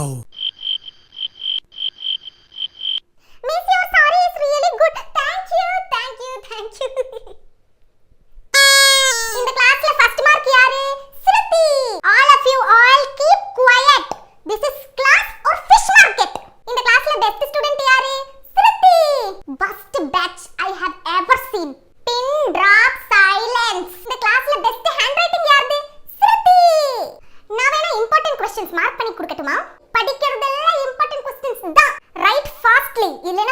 Wow. Miss, your sari is really good. Thank you, thank you, thank you. In the class la first mark yaru? Shruti. All of you all keep quiet. This is class or fish market. In the class la best student yaru? Shruti. Best batch I have ever seen. Pin drop silence. In the class la best handwriting yaru? Shruti. நான் வேணா important questions mark பண்ணி கொடுக்கட்டுமா? படிக்கிறதெல்லாம் important questions தான். Write fastly. இல்லனா